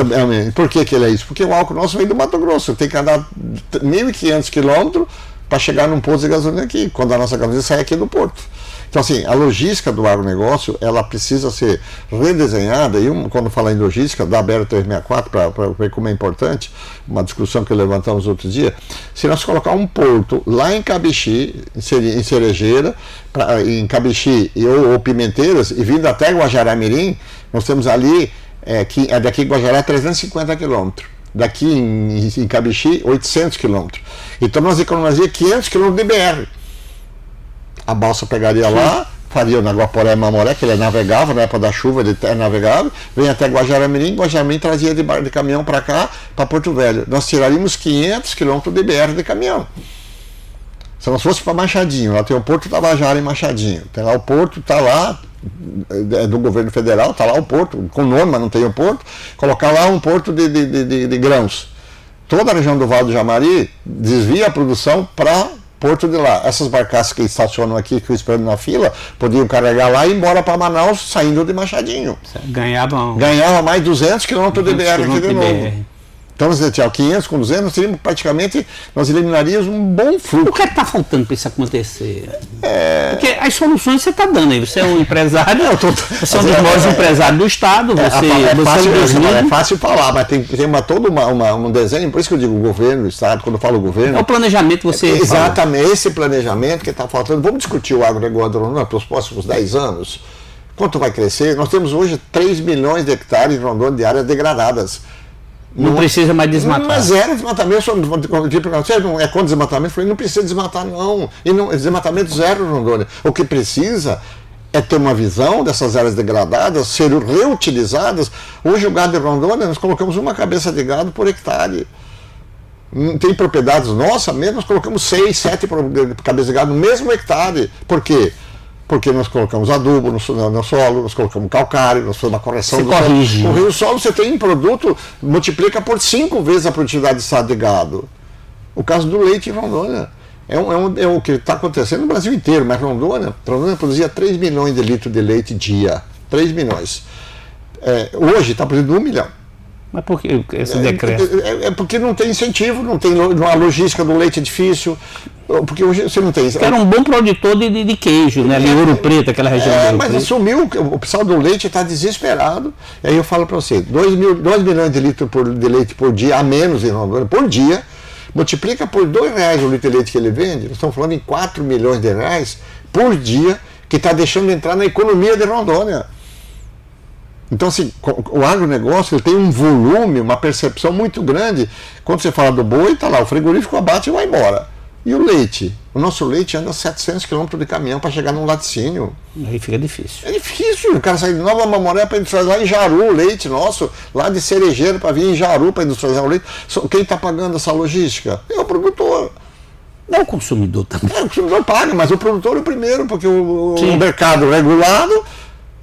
[SPEAKER 3] Por que ele é isso? Porque o álcool nosso vem do Mato Grosso, tem que andar 1.500 quilômetros para chegar num posto de gasolina aqui, quando a nossa gasolina sai aqui do porto. Então, assim, a logística do agronegócio, ela precisa ser redesenhada, e quando falar em logística, da BR 364, para ver como é importante, uma discussão que levantamos outro dia, se nós colocar um porto lá em Cabixi, em Cerejeira, em Cabixi ou Pimenteiras, e vindo até Guajará-Mirim, nós temos ali, daqui em Guajará, 350 quilômetros. Daqui em Cabixi, 800 quilômetros. Então nós economizaríamos 500 quilômetros de BR. A balsa pegaria lá, faria na Guaporé Mamoré, que ele é navegável, na época da chuva ele é navegável, vem até Guajará-Mirim, Guajará-Mirim trazia de caminhão para cá, para Porto Velho. Nós tiraríamos 500 quilômetros de BR de caminhão. Se nós fosse para Machadinho, lá tem o Porto Tabajara em Machadinho, tem lá o porto, está lá, é do governo federal, está lá o porto, com nome, mas não tem o porto, colocar lá um porto de grãos. Toda a região do Vale do Jamari desvia a produção para porto de lá. Essas barcaças que estacionam aqui, que eu esperando na fila, podiam carregar lá e ir embora para Manaus, saindo de Machadinho. Ganhava mais 200 quilômetros de BR aqui de novo. Então, nós tinha 500 com 200, nós teríamos praticamente, nós eliminaríamos um bom fluxo.
[SPEAKER 2] O que é que está faltando para isso acontecer? Porque as soluções você está dando aí. Você é um empresário, você é um dos maiores empresários do Estado.
[SPEAKER 3] É fácil falar, mas tem todo um desenho, por isso que eu digo governo, o Estado, quando eu falo governo.
[SPEAKER 2] É o planejamento que você
[SPEAKER 3] exatamente, falou. Esse planejamento que está faltando. Vamos discutir o agronegócio do Rondônia para os próximos 10 anos. Quanto vai crescer? Nós temos hoje 3 milhões de hectares em Rondônia de áreas degradadas.
[SPEAKER 2] Não precisa mais desmatar.
[SPEAKER 3] Não é zero desmatamento. Não é contra desmatamento. Eu falei, não precisa desmatar, não. E não, desmatamento zero em Rondônia. O que precisa é ter uma visão dessas áreas degradadas, serem reutilizadas. Hoje o gado de Rondônia, nós colocamos uma cabeça de gado por hectare. Tem propriedades nossas mesmo, nós colocamos 6, 7 cabeças de gado no mesmo hectare. Por quê? Porque nós colocamos adubo no solo, nós colocamos calcário, nós fazemos uma correção do solo. O solo você tem um produto, multiplica por 5 vezes a produtividade de estado de gado. O caso do leite em Rondônia. É o que está acontecendo no Brasil inteiro, mas Rondônia produzia 3 milhões de litros de leite dia. 3 milhões. Hoje está produzindo 1 milhão.
[SPEAKER 2] Mas por que esse decreto?
[SPEAKER 3] Porque não tem incentivo, não tem a logística do leite é difícil. Porque hoje você não tem.
[SPEAKER 2] Era um bom produtor de queijo, né? Ali em Ouro Preto, aquela região.
[SPEAKER 3] Mas sumiu, o pessoal do leite está desesperado. E aí eu falo para você: 2 milhões de litros de leite por dia, a menos em Rondônia, por dia, multiplica por R$2 o litro de leite que ele vende, nós estamos falando em 4 milhões de reais por dia, que está deixando de entrar na economia de Rondônia. Então, assim, o agronegócio ele tem um volume, uma percepção muito grande. Quando você fala do boi, está lá, o frigorífico abate e vai embora. E o leite? O nosso leite anda 700 km de caminhão para chegar num laticínio.
[SPEAKER 2] Aí fica difícil.
[SPEAKER 3] É difícil. O cara sair de Nova Mamoré para industrializar em Jaru o leite nosso, lá de Cerejeira para vir em Jaru para industrializar o leite. Quem está pagando essa logística? É o produtor.
[SPEAKER 2] Não é o consumidor também.
[SPEAKER 3] O consumidor paga, mas o produtor é o primeiro, porque o mercado regulado.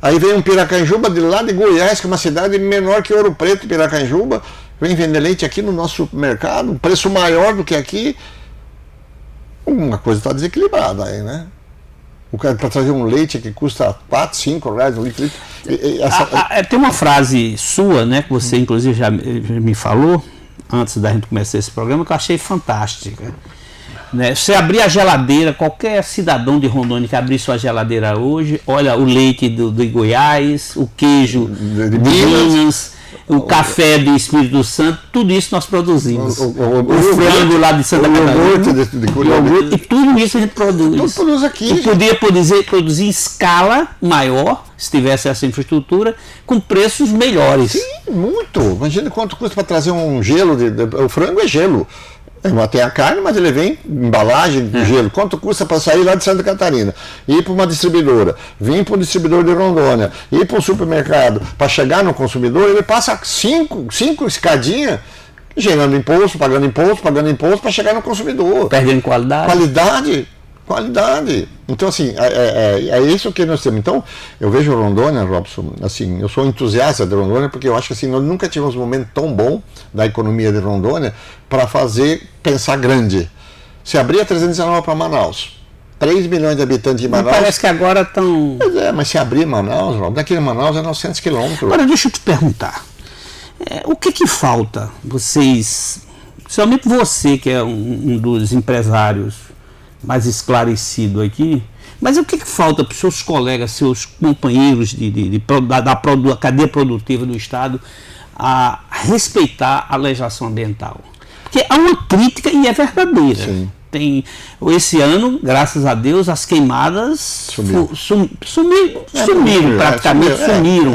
[SPEAKER 3] Aí vem um Piracanjuba de lá de Goiás, que é uma cidade menor que Ouro Preto, Piracanjuba, vem vender leite aqui no nosso mercado, um preço maior do que aqui. Uma coisa está desequilibrada aí, né? Para trazer um leite que custa 4, 5 reais um litro.
[SPEAKER 2] Tem uma frase sua, né, que você inclusive já me falou antes da gente começar esse programa, que eu achei fantástica. Né? Você abrir a geladeira, qualquer cidadão de Rondônia que abrir sua geladeira hoje, olha o leite de Goiás, o queijo de Minas, o café do Espírito Santo, tudo isso nós produzimos. O frango lá de Santa Catarina, e tudo isso a gente produz.
[SPEAKER 3] Tudo produz aqui.
[SPEAKER 2] E podia produzir em escala maior, se tivesse essa infraestrutura, com preços melhores.
[SPEAKER 3] Sim, muito. Imagina quanto custa para trazer um gelo. O frango é gelo. Tem a carne, mas ele vem em embalagem de gelo. Quanto custa para sair lá de Santa Catarina? Ir para uma distribuidora, vir para um distribuidor de Rondônia, ir para um supermercado, para chegar no consumidor, ele passa cinco escadinhas, gerando imposto, pagando imposto, para chegar no consumidor.
[SPEAKER 2] Perdendo qualidade.
[SPEAKER 3] Qualidade. Então, assim, é isso que nós temos. Então, eu vejo Rondônia, Robson, assim, eu sou entusiasta de Rondônia, porque eu acho que assim, nós nunca tivemos um momento tão bom da economia de Rondônia para pensar grande. Se abrir 319 para Manaus, 3 milhões de habitantes de Manaus.
[SPEAKER 2] Parece que agora estão.
[SPEAKER 3] Mas se abrir Manaus, Robson, daqui de Manaus é 900 quilômetros.
[SPEAKER 2] Agora, deixa eu te perguntar. O que falta vocês, principalmente você, que é um dos empresários mais esclarecido aqui, mas o que falta para os seus colegas, seus companheiros da cadeia produtiva do Estado a respeitar a legislação ambiental? Porque há uma crítica e é verdadeira.
[SPEAKER 3] Sim.
[SPEAKER 2] Esse ano, graças a Deus, as queimadas sumiram praticamente, sumiram.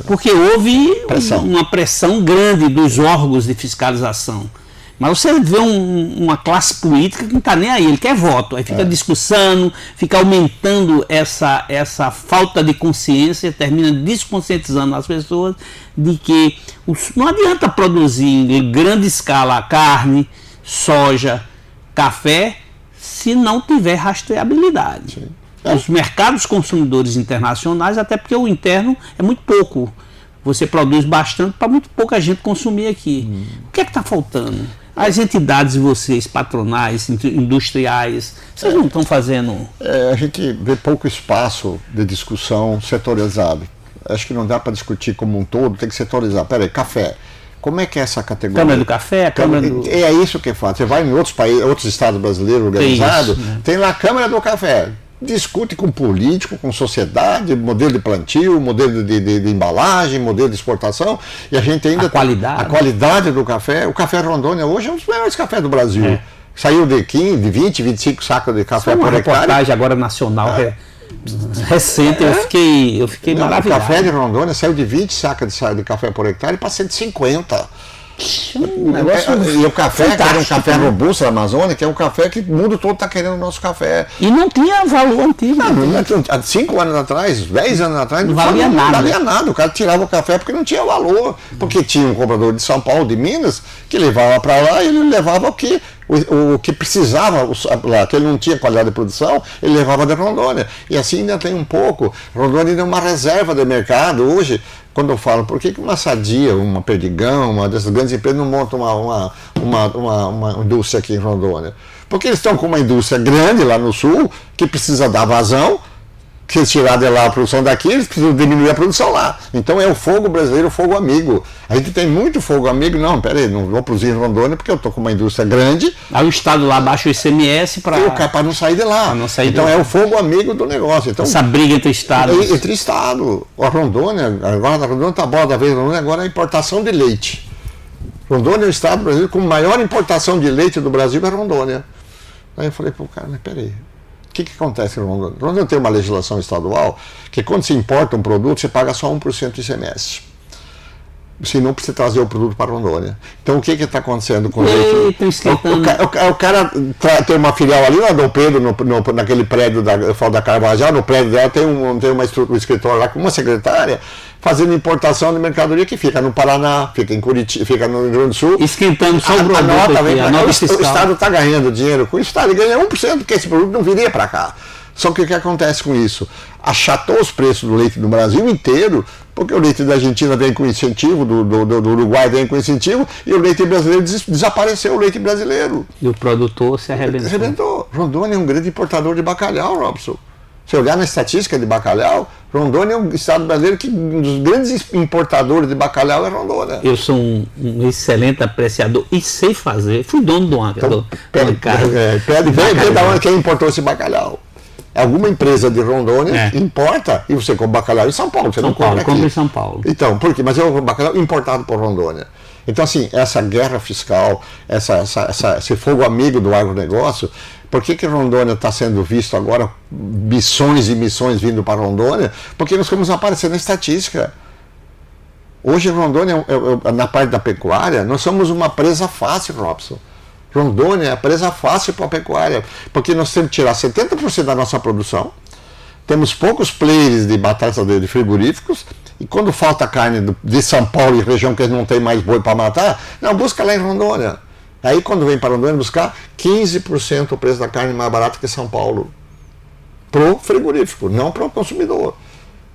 [SPEAKER 2] Porque houve uma pressão grande dos órgãos de fiscalização. Mas você vê uma classe política que não está nem aí, ele quer voto, aí fica discussando, fica aumentando essa falta de consciência, termina desconscientizando as pessoas de que não adianta produzir em grande escala carne, soja, café, se não tiver rastreabilidade. Os mercados consumidores internacionais, até porque o interno é muito pouco, você produz bastante para muito pouca gente consumir aqui. O que é que está faltando? As entidades de vocês, patronais, industriais, vocês não estão fazendo...
[SPEAKER 3] A gente vê pouco espaço de discussão setorizado. Acho que não dá para discutir como um todo, tem que setorizar. Peraí, café. Como é que é essa categoria?
[SPEAKER 2] Câmara do Café, a Câmara do...
[SPEAKER 3] É isso que faz. Você vai em outros países, outros estados brasileiros organizados, tem lá a Câmara do Café. Discute com político, com sociedade, modelo de plantio, modelo de embalagem, modelo de exportação, e a gente ainda... A qualidade do café. O café Rondônia hoje é um dos melhores cafés do Brasil. Saiu de 15, de 20, 25 sacos de café por hectare.
[SPEAKER 2] Uma reportagem agora nacional recente, eu fiquei maravilhado.
[SPEAKER 3] O café de Rondônia saiu de 20 sacos de café por hectare para 150. E o café, que era um café robusto da Amazônia, que é um café que o mundo todo está querendo o nosso café.
[SPEAKER 2] E não tinha valor antigo.
[SPEAKER 3] Há 5 anos atrás, 10 anos atrás,
[SPEAKER 2] não valia nada.
[SPEAKER 3] Não valia nada. O cara tirava o café porque não tinha valor. Porque tinha um comprador de São Paulo, de Minas, que levava para lá e ele levava o que precisava, que ele não tinha qualidade de produção, ele levava de Rondônia. E assim ainda tem um pouco. Rondônia ainda é uma reserva de mercado hoje. Quando eu falo, por que uma Sadia, uma Perdigão, uma dessas grandes empresas não montam uma indústria aqui em Rondônia? Porque eles estão com uma indústria grande lá no sul, que precisa dar vazão, que eles tirar de lá a produção daqui, eles precisam diminuir a produção lá. Então é o fogo brasileiro, o fogo amigo. A gente tem muito fogo amigo, não, peraí, não vou produzir em Rondônia porque eu estou com uma indústria grande.
[SPEAKER 2] Aí o Estado lá baixa o ICMS para
[SPEAKER 3] não sair de lá. Então é o fogo amigo do negócio. Então,
[SPEAKER 2] essa briga entre Estados.
[SPEAKER 3] Entre Estado. A Rondônia, agora a Rondônia está boa da vez, agora é a importação de leite. Rondônia é o Estado brasileiro com maior importação de leite do Brasil, é Rondônia. Aí eu falei, cara, mas peraí. O que acontece em Rondônia? Rondônia tem uma legislação estadual que quando se importa um produto, você paga só 1% de ICMS. Você não precisa trazer o produto para Rondônia. Então o que está acontecendo com o leite? O cara tem uma filial ali na Dom Pedro, naquele prédio da Carvajal, no prédio dela tem um escritório lá com uma secretária, fazendo importação de mercadoria que fica no Paraná, fica em Curitiba, fica no Rio Grande do Sul.
[SPEAKER 2] Esquentando só o produto.
[SPEAKER 3] O Estado está ganhando dinheiro com isso, ele ganha 1%, porque esse produto não viria para cá. Só que o que acontece com isso? Achatou os preços do leite do Brasil inteiro, porque o leite da Argentina vem com incentivo, do Uruguai vem com incentivo, e o leite brasileiro desapareceu, o leite brasileiro.
[SPEAKER 2] E o produtor se arrebentou.
[SPEAKER 3] Rondônia é um grande importador de bacalhau, Robson. Se olhar na estatística de bacalhau, Rondônia é um estado brasileiro que um dos grandes importadores de bacalhau é Rondônia.
[SPEAKER 2] Eu sou um excelente apreciador e sei fazer. Fui dono de uma casa.
[SPEAKER 3] Pede da onde quem importou esse bacalhau. Alguma empresa de Rondônia importa e você compra bacalhau em São Paulo. Você não compra aqui.
[SPEAKER 2] Compra em São Paulo.
[SPEAKER 3] Então, por quê? Mas é um bacalhau importado por Rondônia. Então, assim, essa guerra fiscal, esse fogo amigo do agronegócio, por que Rondônia está sendo visto agora, missões e missões vindo para Rondônia? Porque nós vamos aparecer na estatística. Hoje, Rondônia, na parte da pecuária, nós somos uma presa fácil, Robson. Rondônia é a presa fácil para a pecuária, porque nós temos que tirar 70% da nossa produção, temos poucos players de batata de frigoríficos, e quando falta carne de São Paulo e região que não tem mais boi para matar, não, busca lá em Rondônia. Aí quando vem para Rondônia buscar 15% o preço da carne mais barato que São Paulo. Pro frigorífico, não pro consumidor.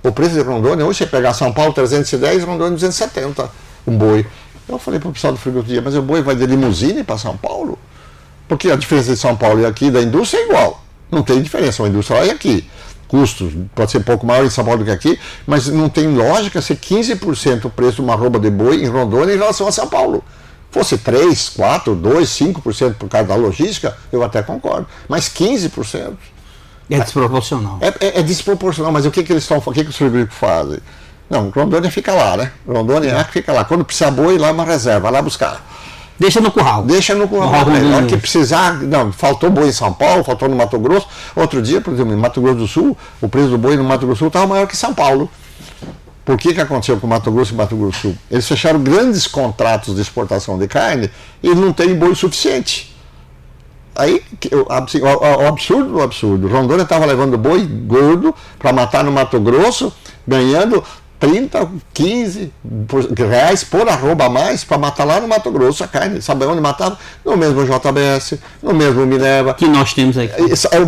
[SPEAKER 3] O preço de Rondônia, hoje você pegar São Paulo 310, Rondônia 270, um boi. Eu falei para o pessoal do frigorífico, mas o boi vai de limusine para São Paulo? Porque a diferença de São Paulo e aqui da indústria é igual. Não tem diferença, a indústria lá e aqui. Custos, pode ser um pouco maior em São Paulo do que aqui, mas não tem lógica ser 15% o preço de uma arroba de boi em Rondônia em relação a São Paulo. Fosse 3, 4, 2, 5% por causa da logística, eu até concordo. Mas 15%.
[SPEAKER 2] É desproporcional.
[SPEAKER 3] É desproporcional, mas o que eles estão fazendo? O que os frigoríficos fazem? Não, Rondônia fica lá, né? Rondônia fica lá. Quando precisar boi, lá é uma reserva, vai lá buscar.
[SPEAKER 2] Deixa no curral.
[SPEAKER 3] Deixa no curral. Na hora que precisar, não, faltou boi em São Paulo, faltou no Mato Grosso. Outro dia, por exemplo, em Mato Grosso do Sul, o preço do boi no Mato Grosso do Sul estava maior que São Paulo. Por que aconteceu com o Mato Grosso e Mato Grosso do Sul? Eles fecharam grandes contratos de exportação de carne e não tem boi suficiente. Aí, o absurdo. Rondônia estava levando boi gordo para matar no Mato Grosso, ganhando 30, 15 reais por arroba a mais para matar lá no Mato Grosso a carne. Sabe onde matava? No mesmo JBS, no mesmo Minerva.
[SPEAKER 2] Que nós temos aqui.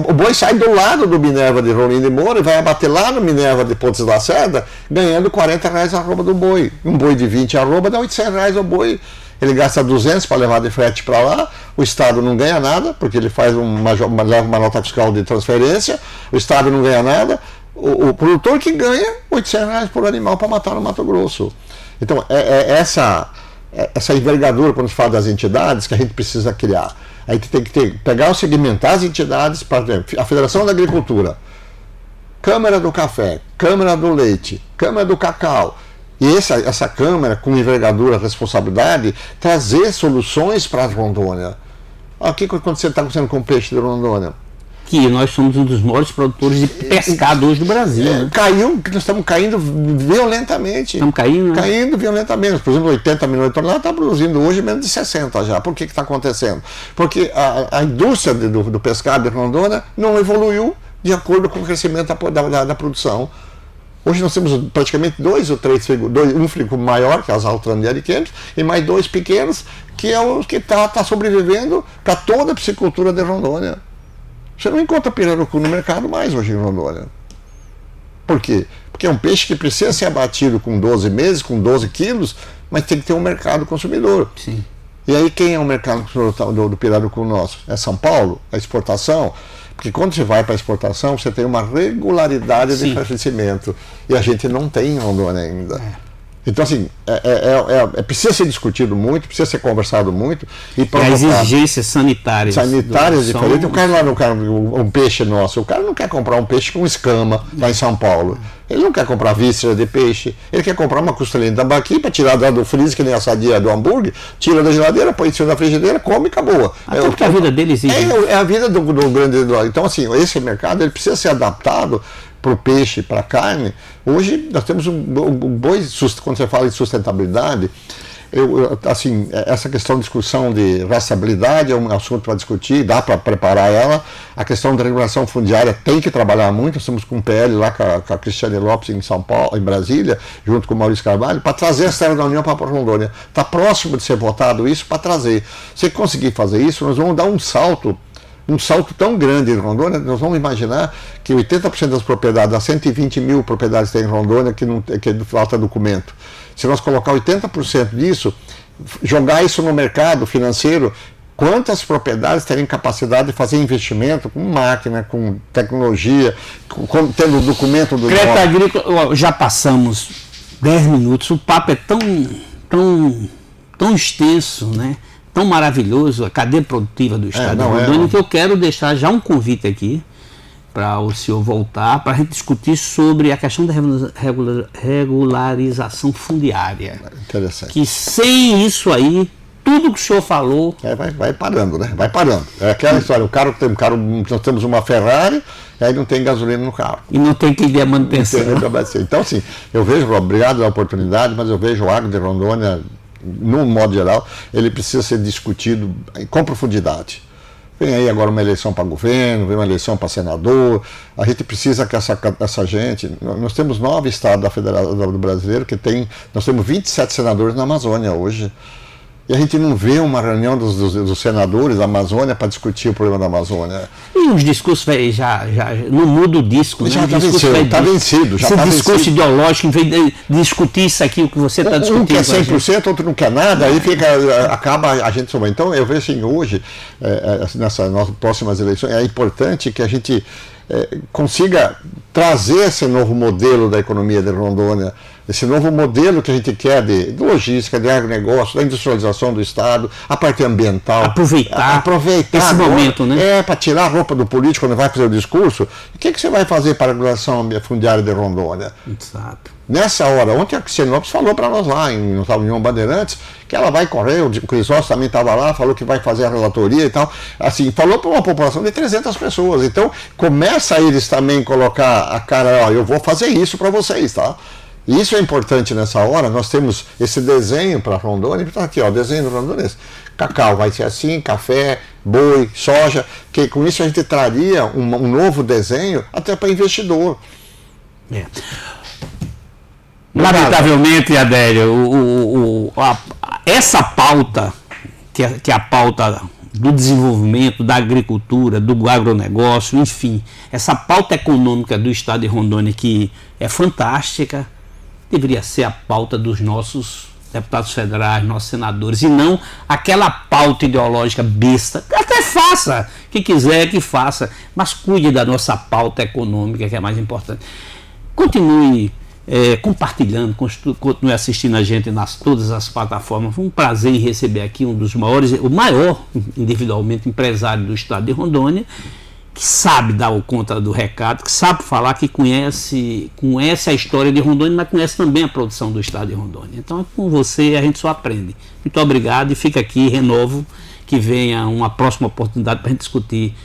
[SPEAKER 3] O boi sai do lado do Minerva de Rolim de Moura e vai abater lá no Minerva de Pontes da Serra, ganhando 40 reais a arroba do boi. Um boi de 20 arroba dá 800 reais ao boi. Ele gasta 200 para levar de frete para lá, o Estado não ganha nada, porque ele faz leva uma nota fiscal de transferência, o Estado não ganha nada, o produtor que ganha 800 reais por animal para matar no Mato Grosso. Então, essa envergadura, quando se fala das entidades, que a gente precisa criar. A gente tem que pegar ou segmentar as entidades, a Federação da Agricultura, Câmara do Café, Câmara do Leite, Câmara do Cacau, e essa Câmara, com envergadura, responsabilidade, trazer soluções para a Rondônia. O que está acontecendo com o peixe de Rondônia?
[SPEAKER 2] Que nós somos um dos maiores produtores de pescado hoje do Brasil. Né?
[SPEAKER 3] Nós estamos caindo violentamente.
[SPEAKER 2] Estamos caindo, né?
[SPEAKER 3] Caindo violentamente. Por exemplo, 80 milhões de toneladas está produzindo hoje menos de 60 já. Por que está acontecendo? Porque a indústria do pescado de Rondônia não evoluiu de acordo com o crescimento da produção. Hoje nós temos praticamente 2 ou 3 um frigo maior, que é as Altran de Ariquemes, e mais 2 pequenos, que é o que está sobrevivendo para toda a piscicultura de Rondônia. Você não encontra pirarucu no mercado mais hoje em Rondônia. Por quê? Porque é um peixe que precisa ser abatido com 12 meses, com 12 quilos, mas tem que ter um mercado consumidor.
[SPEAKER 2] Sim.
[SPEAKER 3] E aí quem é o mercado consumidor do pirarucu nosso? É São Paulo? A exportação? Porque quando você vai para a exportação, você tem uma regularidade de crescimento. E a gente não tem em Rondônia ainda. Então, assim, precisa ser discutido muito, precisa ser conversado muito. E
[SPEAKER 2] as exigências sanitárias.
[SPEAKER 3] Sanitárias diferentes. O cara lá no um peixe nosso, o cara não quer comprar um peixe com escama lá em São Paulo. Ele não quer comprar víscera de peixe, ele quer comprar uma costelinha de tambaqui para tirar do freezer, que nem a sadia do hambúrguer, tira da geladeira, põe em cima da frigideira, come e acabou.
[SPEAKER 2] Até porque a vida deles
[SPEAKER 3] é a vida do grande. Então, assim, esse mercado ele precisa ser adaptado para o peixe, para a carne. Hoje nós temos um boi, quando você fala em sustentabilidade, assim, essa questão de discussão de rastreabilidade é um assunto para discutir, dá para preparar ela. A questão da regulação fundiária tem que trabalhar muito. Nós estamos com o PL lá com a Cristiane Lopes em São Paulo, em Brasília, junto com o Maurício Carvalho, para trazer as terras da União para a Rondônia. Está próximo de ser votado isso para trazer. Se conseguir fazer isso, nós vamos dar um salto tão grande em Rondônia. Nós vamos imaginar que 80% das propriedades, das 120 mil propriedades que tem em Rondônia, que falta documento. Se nós colocar 80% disso, jogar isso no mercado financeiro, Quantas propriedades teriam capacidade de fazer investimento com máquina, com tecnologia, tendo o documento do
[SPEAKER 2] Crédito agrícola, já passamos 10 minutos, o papo é tão extenso, né? Tão maravilhoso, a cadeia produtiva do Estado de Rondônia, que eu quero deixar já um convite aqui para o senhor voltar, para a gente discutir sobre a questão da regularização fundiária.
[SPEAKER 3] Interessante.
[SPEAKER 2] Que sem isso aí, tudo que o senhor falou...
[SPEAKER 3] vai parando, né? Vai parando. É aquela história, nós temos uma Ferrari, e aí não tem gasolina no carro.
[SPEAKER 2] E não tem que ir a manutenção.
[SPEAKER 3] Então, assim, eu vejo, obrigado pela oportunidade, mas eu vejo o agro de Rondônia, no modo geral, ele precisa ser discutido com profundidade. Vem aí agora uma eleição para governo, vem uma eleição para senador, a gente precisa que essa gente... Nós temos 9 estados da Federação do Brasileiro nós temos 27 senadores na Amazônia hoje. E a gente não vê uma reunião dos senadores da Amazônia para discutir o problema da Amazônia.
[SPEAKER 2] E os discursos já não muda o disco, né?
[SPEAKER 3] Já está vencido.
[SPEAKER 2] Esse discurso ideológico, em vez de discutir isso aqui, o que você está discutindo.
[SPEAKER 3] Um quer 100%, outro não quer nada, aí acaba a gente somando. Então, eu vejo assim, hoje, nessas nossas próximas eleições, é importante que a gente consiga trazer esse novo modelo da economia de Rondônia, esse novo modelo que a gente quer de logística, de agronegócio, da industrialização do Estado, a parte ambiental.
[SPEAKER 2] Aproveitar esse
[SPEAKER 3] agora,
[SPEAKER 2] momento, né?
[SPEAKER 3] Para tirar a roupa do político quando vai fazer o discurso. O que você vai fazer para a regulação fundiária de Rondônia?
[SPEAKER 2] Exato.
[SPEAKER 3] Nessa hora, ontem a Cristiane Lopes falou para nós lá, em União Bandeirantes, que ela vai correr, o Crisóstomo também estava lá, falou que vai fazer a relatoria e tal. Assim, falou para uma população de 300 pessoas. Então, começa a eles também colocar a cara, eu vou fazer isso para vocês, tá? E isso é importante nessa hora, nós temos esse desenho para Rondônia, está aqui, ó, desenho do Rondônia. Cacau vai ser assim, café, boi, soja, que com isso a gente traria um novo desenho até para investidor.
[SPEAKER 2] Lamentavelmente, Adélio, essa pauta, que é a pauta do desenvolvimento, da agricultura, do agronegócio, enfim, essa pauta econômica do Estado de Rondônia, que é fantástica, deveria ser a pauta dos nossos deputados federais, nossos senadores, e não aquela pauta ideológica besta. Até faça, quem quiser que faça, mas cuide da nossa pauta econômica, que é mais importante. Continue compartilhando, continue assistindo a gente nas todas as plataformas. Foi um prazer em receber aqui o maior individualmente empresário do Estado de Rondônia, que sabe dar conta do recado, que sabe falar, que conhece a história de Rondônia, mas conhece também a produção do Estado de Rondônia. Então, com você, a gente só aprende. Muito obrigado e fica aqui, renovo, que venha uma próxima oportunidade para a gente discutir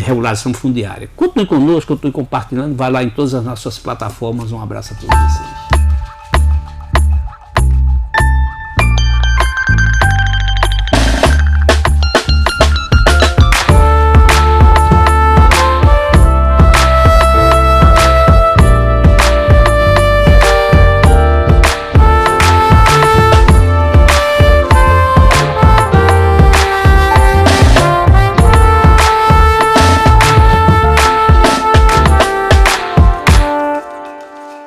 [SPEAKER 2] regulação fundiária. Continue conosco, continue compartilhando, vai lá em todas as nossas plataformas. Um abraço a todos vocês.